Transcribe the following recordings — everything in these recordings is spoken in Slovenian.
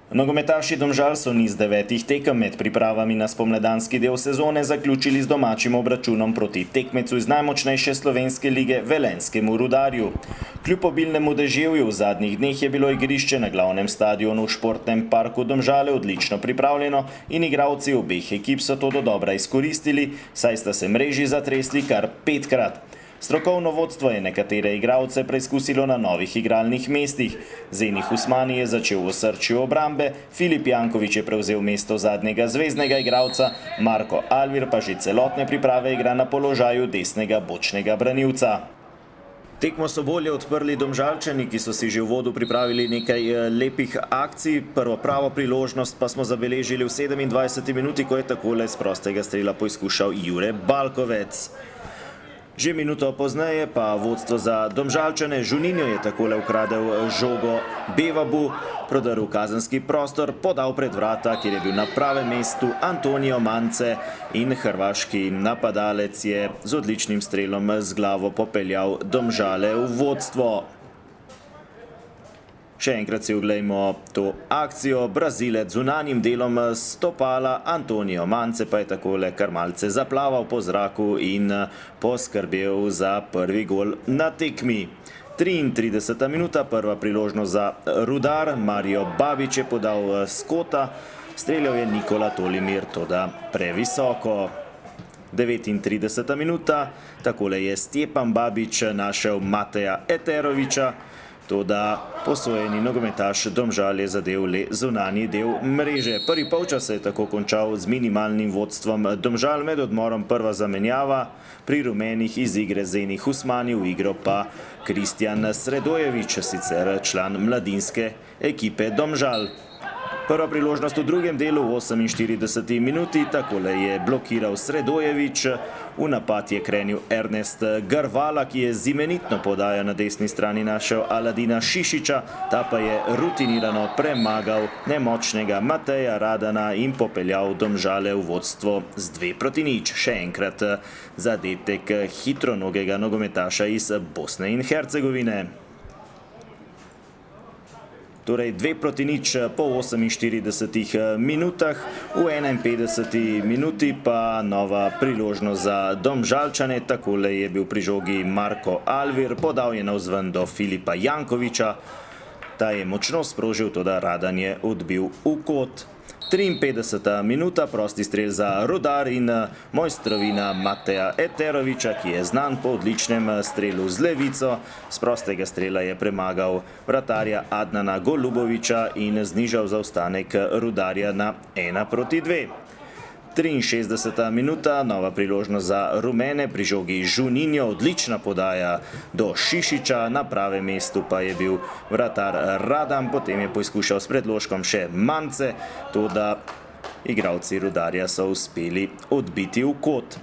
Nogometaši Domžal so niz 9 tekem med pripravami na spomladanski del sezone zaključili z domačim obračunom proti tekmecu iz najmočnejše slovenske lige Velenjskemu Rudarju. Kljub obilnemu deževju v zadnjih dneh je bilo igrišče na glavnem stadionu v športnem parku Domžale odlično pripravljeno in igralci obeh ekip so to dodobra izkoristili, saj sta se mreži zatresli kar 5-krat. Strokovno vodstvo je nekatere igralce preizkusilo na novih igralnih mestih. Zenih Usmani je začel v osrčju obrambe, Filip Janković je prevzel mesto zadnjega zveznega igralca, Marko Alvir pa že celotne priprave igra na položaju desnega bočnega branilca. Tekmo so bolje odprli Domžalčani, ki so si že v uvodu pripravili nekaj lepih akcij. Prvo pravo priložnost pa smo zabeležili v 27. minuti, ko je takole z prostega strela poizkušal Jure Balkovec. Že minuto pozneje pa vodstvo za Domžalčane Juninho je takole ukradel žogo Bevabu, prodrl kazenski prostor, podal pred vrata, kjer je bil na pravem mestu Antonio Mance in hrvaški napadalec je z odličnim strelom z glavo popeljal Domžale v vodstvo. Še enkrat si oglejmo to akcijo. Brazilec z zunanjim delom stopala, Antonio Mance pa je takole kar malce zaplaval po zraku in poskrbel za prvi gol na tekmi. 33. minuta, prva priložnost za Rudar, Mario Babić je podal s kota, streljal je Nikola Tolimir, toda previsoko. 39. minuta, takole je Stjepan Babić našel Mateja Eterovića, toda posojeni nogometaš Domžal je zadev le zunanji del mreže. Prvi polčas se je tako končal z minimalnim vodstvom Domžal, med odmorom prva zamenjava, pri rumenih iz igre Zenih Usmani, v igro pa Kristjan Sredojević, sicer član mladinske ekipe Domžal. Prva priložnost v drugem delu v 48. minuti, takole je blokiral Sredojević, v napad je krenil Ernest Garvala, ki je z imenitno podajo na desni strani našel Aladina Šišića, ta pa je rutinirano premagal nemočnega Mateja Radana in popeljal Domžale v vodstvo z 2-0. Še enkrat zadetek hitronogega nogometaša iz Bosne in Hercegovine. Torej 2-0 po 48 minutah, v 51. minuti pa nova priložnost za Domžalčane, takole je bil pri žogi Marko Alvir, podal je navzven do Filipa Jankovića, ta je močno sprožil, toda Radan je odbil v kot. 53. minuta, prosti strel za Rudar in mojstrovina Mateja Eterovića, ki je znan po odličnem strelu z levico. Z prostega strela je premagal vratarja Adnana Golubovića in znižal zaostanek Rudarja na 1-2. 63. minuta, nova priložnost za rumene, pri žogi Juninho, odlična podaja do Šišića, na pravem mestu pa je bil vratar Radan, potem je poizkušal s predložkom še Mance, toda igralci Rudarja so uspeli odbiti v kot.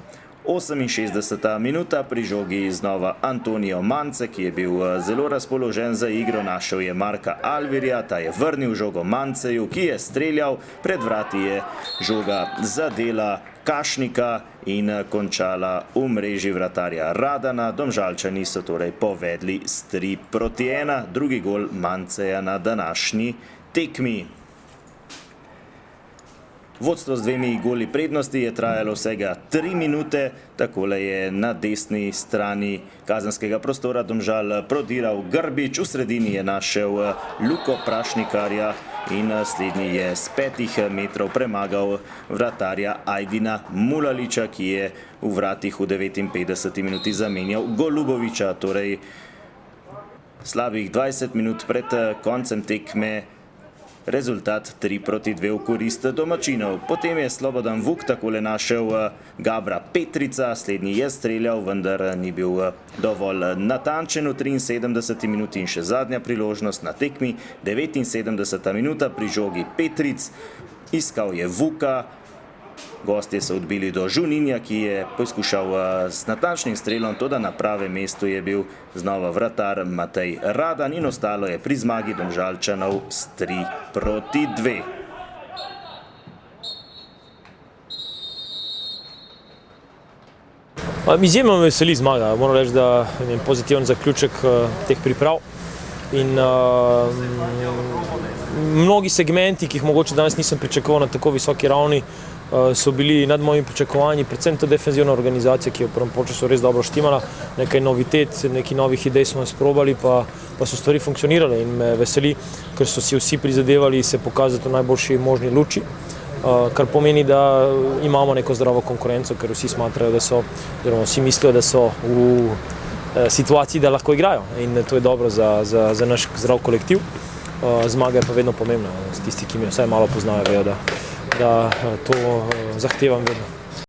68. minuta, pri žogi znova Antonio Mance, ki je bil zelo razpoložen za igro, našel je Marka Alvirja, ta je vrnil žogo Manceju, ki je streljal, pred vrati je žoga zadela Kašnika in končala v mreži vratarja Radana. Domžalčani so torej povedli s 3-1, drugi gol Manceja na današnji tekmi. Vodstvo z 2 goli prednosti je trajalo vsega 3 minute, takole je na desni strani kazenskega prostora Domžal prodiral Grbić, v sredini je našel Luko Prašnikarja in slednji je z 5 metrov premagal vratarja Ajdina Mulalića, ki je v vratih v 59. minuti zamenjal Golubovića, torej slabih 20 minut pred koncem tekme. Rezultat 3-2 v korist domačinov. Potem je Slobodan Vuk takole našel Gabra Petrica, slednji je streljal, vendar ni bil dovolj natančen v 73. minuti in še zadnja priložnost na tekmi, 79. minuta, pri žogi Petric, iskal je Vuka, gostje so odbili do Juninha, ki je poskušal s natančnim strelom, toda na pravem mestu je bil znova vratar Matej Radan in ostalo je pri zmagi Domžalčanov s 3-2. Izjemno me veseli zmaga, moram reči, da je pozitiven zaključek teh priprav in mnogi segmenti, ki jih mogoče danes nisem pričakoval na tako visoki ravni, so bili nad mojimi pričakovanji, predvsem ta defenzivna organizacija, ki je v prvem polčasu res dobro štimala, nekaj novitet, nekaj novih idej smo sprobali, pa so stvari funkcionirale in me veseli, ker so si vsi prizadevali se pokazati v najboljši možni luči, kar pomeni, da imamo neko zdravo konkurenco, ker vsi smatrajo, da so, oziroma vsi mislijo, da so v situaciji, da lahko igrajo in to je dobro za naš zdrav kolektiv. Zmaga je pa vedno pomembna, tisti, ki me vsaj malo poznajo, vejo, da to zahtevam vedno.